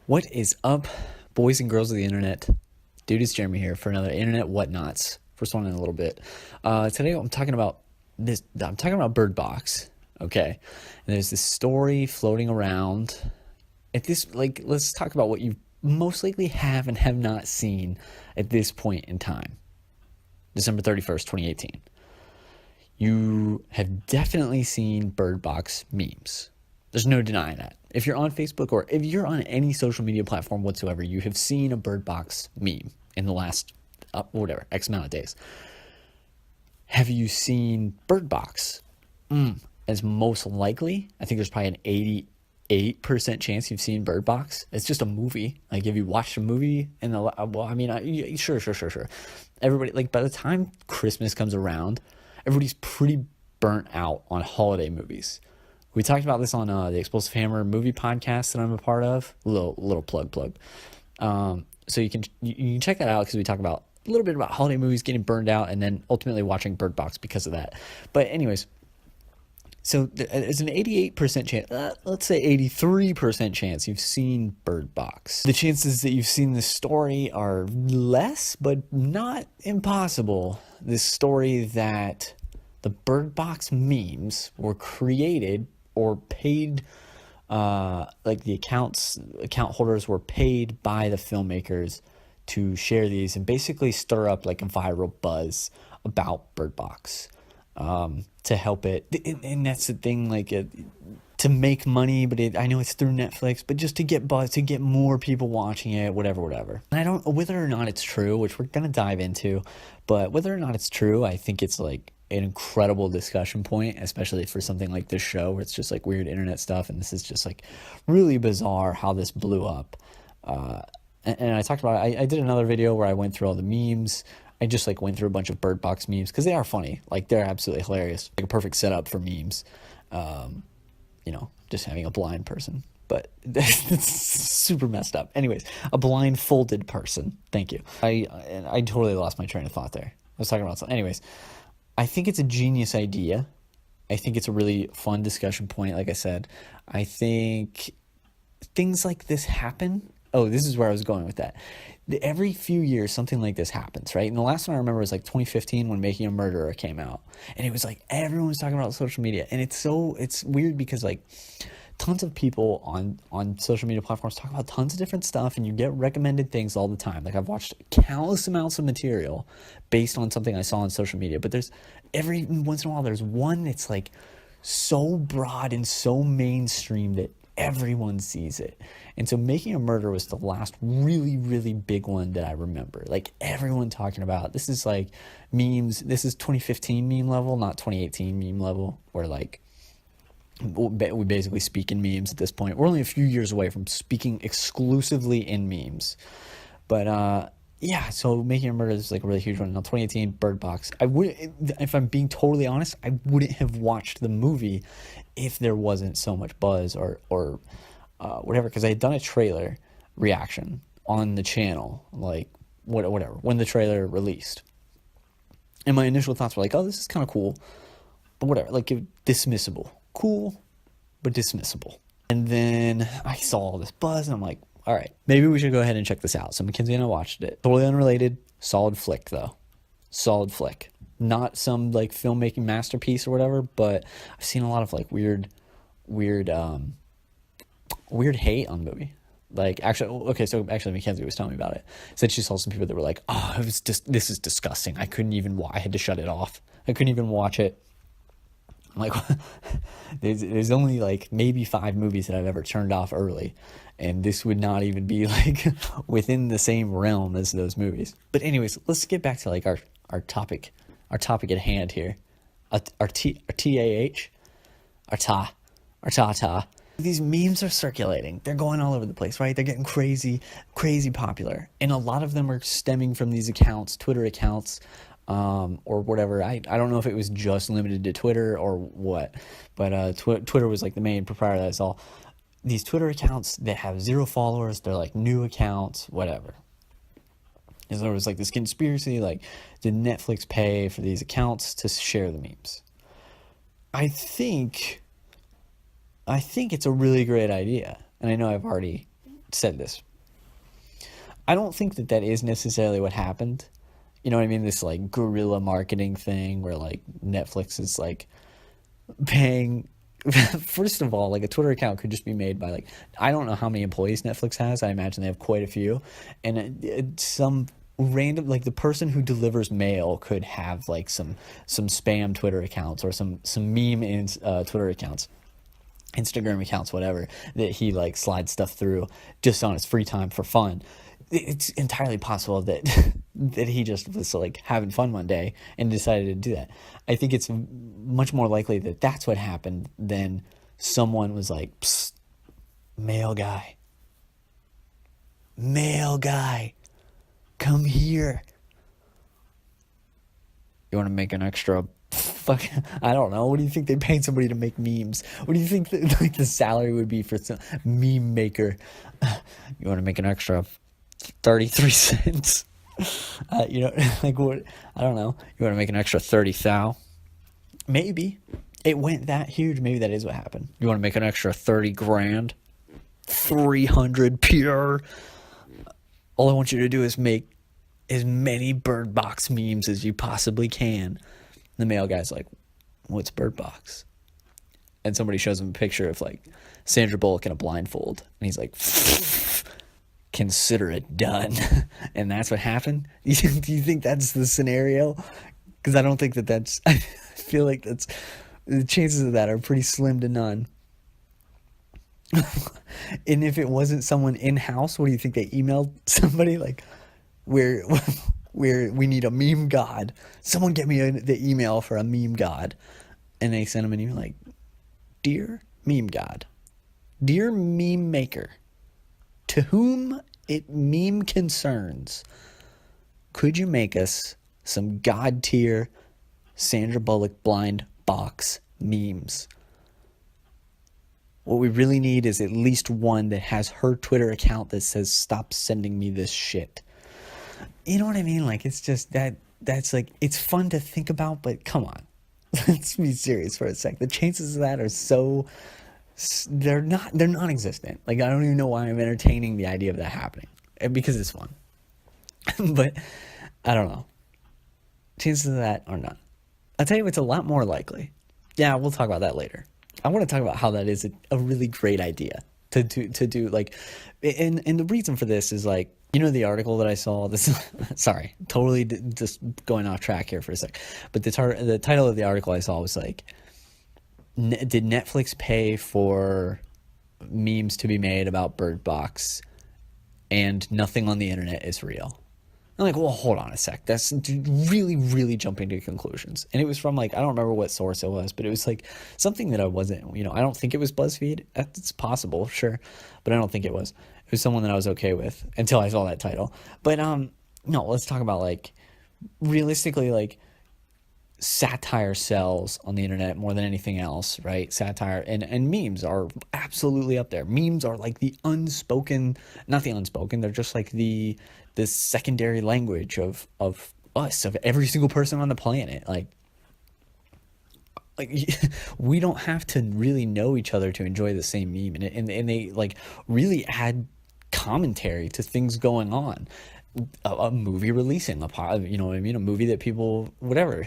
What is up, boys and girls of the internet? Dude, it's Jeremy here for another Internet Whatnots. First one in a little bit. Today I'm talking about this. I'm talking about Bird Box. Okay, and there's this story floating around. Let's talk about what you most likely have and have not seen at this point in time. December 31st, 2018. You have definitely seen Bird Box memes. There's no denying that. If you're on Facebook or if you're on any social media platform whatsoever, you have seen a Bird Box meme in the last, X amount of days. Have you seen Bird Box? As most likely, I think there's probably an 88% chance you've seen Bird Box. It's just a movie. Like, if you watched a movie sure. Everybody, like, by the time Christmas comes around, everybody's pretty burnt out on holiday movies. We talked about this on the Explosive Hammer movie podcast that I'm a part of. Little plug. So you can check that out because we talk about a little bit about holiday movies getting burned out and then ultimately watching Bird Box because of that. But anyways, so there's an 88% chance, let's say 83% chance you've seen Bird Box. The chances that you've seen this story are less, but not impossible. This story that the Bird Box memes were created or paid, like the account holders were paid by the filmmakers to share these and basically stir up like a viral buzz about Bird Box, to help it. And that's the thing, like, to make money, but I know it's through Netflix, but just to get buzz, to get more people watching it, whatever. And I don't, whether or not it's true, which we're gonna dive into, but whether or not it's true, I think it's like an incredible discussion point, especially for something like this show where it's just like weird internet stuff, and this is just like really bizarre how this blew up. And I talked about it. I did another video where I went through all the memes. I just like went through a bunch of Bird Box memes because they are funny. Like, they're absolutely hilarious. Like a perfect setup for memes. Just having a blind person, but it's super messed up. Anyways, a blindfolded person. Thank you. I totally lost my train of thought there. I was talking about something. Anyways, I think it's a genius idea. I think it's a really fun discussion point. Like I said, I think things like this happen. Oh, this is where I was going with that. Every few years, something like this happens, right? And the last one I remember was like 2015 when Making a Murderer came out. And it was like everyone was talking about social media. And it's weird because like tons of people on social media platforms talk about tons of different stuff, and you get recommended things all the time. Like, I've watched countless amounts of material based on something I saw on social media, but there's every once in a while there's one that's like so broad and so mainstream that everyone sees it. And so Making a Murder was the last really, really big one that I remember. Like, everyone talking about. This is like memes. This is 2015 meme level, not 2018 meme level, where like we basically speak in memes at this point. We're only a few years away from speaking exclusively in memes. But so Making a Murder is like a really huge one. Now 2018 Bird Box. If I'm being totally honest, I wouldn't have watched the movie if there wasn't so much buzz or whatever, because I had done a trailer reaction on the channel, like whatever, when the trailer released. And my initial thoughts were like, oh, this is kind of cool, but whatever, like, dismissible. Cool, but dismissible. And then I saw all this buzz, and I'm like, all right, maybe we should go ahead and check this out. So Mackenzie and I watched it. Totally unrelated. Solid flick, though. Solid flick. Not some like filmmaking masterpiece or whatever, but I've seen a lot of like weird hate on the movie. Like, actually, Mackenzie was telling me about it. Said she saw some people that were like, oh, it was just, this is disgusting. I couldn't even I had to shut it off. I couldn't even watch it. I'm like, there's only like maybe 5 movies that I've ever turned off early, and this would not even be like within the same realm as those movies. But anyways, let's get back to like our topic at hand here. Our ta. These memes are circulating. They're going all over the place, right? They're getting crazy popular, and a lot of them are stemming from these accounts, Twitter accounts. Or whatever. I don't know if it was just limited to Twitter or what, but Twitter was like the main proprietor that I saw. These Twitter accounts that have 0 followers, they're like new accounts, whatever. And there was like this conspiracy, like, did Netflix pay for these accounts to share the memes? I think it's a really great idea, and I know I've already said this. I don't think that is necessarily what happened. You know what I mean? This like guerrilla marketing thing where like Netflix is like paying. First of all, like a Twitter account could just be made by like, I don't know how many employees Netflix has. I imagine they have quite a few. And some random, like the person who delivers mail could have like some spam Twitter accounts or some meme Twitter accounts, Instagram accounts, whatever, that he like slides stuff through just on his free time for fun. It's entirely possible that that he just was like having fun one day and decided to do that. I think it's much more likely that that's what happened than someone was like, psst, mail guy, come here. You want to make an extra I don't know. What do you think they paid somebody to make memes? What do you think like the salary would be for some meme maker? You want to make an extra 33 cents? You know, like what? I don't know. You want to make an extra 30,000? Maybe it went that huge. Maybe that is what happened. You want to make an extra 30 grand? 300 pure. All I want you to do is make as many Bird Box memes as you possibly can. The mail guy's like, what's Bird Box? And somebody shows him a picture of like Sandra Bullock in a blindfold, and he's like, consider it done. And that's what happened. Do you think that's the scenario? Because I don't think that's, I feel like that's, the chances of that are pretty slim to none. And if it wasn't someone in-house, what do you think, they emailed somebody like, where we need a meme god, someone get me the email for a meme god? And they sent him an email like, dear meme god, dear meme maker, to whom it meme concerns, could you make us some god tier Sandra Bullock blind box memes? What we really need is at least one that has her Twitter account that says, stop sending me this shit. You know what I mean? Like, it's just that's like, it's fun to think about, but come on. Let's be serious for a sec. The chances of that are so, they're non-existent. Like, I don't even know why I'm entertaining the idea of that happening, because it's fun. But I don't know. Chances of that are none. I'll tell you what's a lot more likely. Yeah, we'll talk about that later. I want to talk about how that is a really great idea to do like, and the reason for this is like, you know, the article that I saw, this, sorry, totally just going off track here for a sec, but the title of the article I saw was like, did Netflix pay for memes to be made about Bird Box and nothing on the internet is real? I'm like, well, hold on a sec. That's really, really jumping to conclusions. And it was from like, I don't remember what source it was, but it was like something that I wasn't, you know, I don't think it was BuzzFeed. It's possible, sure, but I don't think it was. It was someone that I was okay with until I saw that title. But no, let's talk about like, realistically, like, satire sells on the internet more than anything else, right? Satire and memes are absolutely up there. Memes are like the unspoken, not the unspoken, they're just like the secondary language of us, of every single person on the planet. Like we don't have to really know each other to enjoy the same meme, and they like really add commentary to things going on. A movie releasing, you know what I mean? A movie that people, whatever.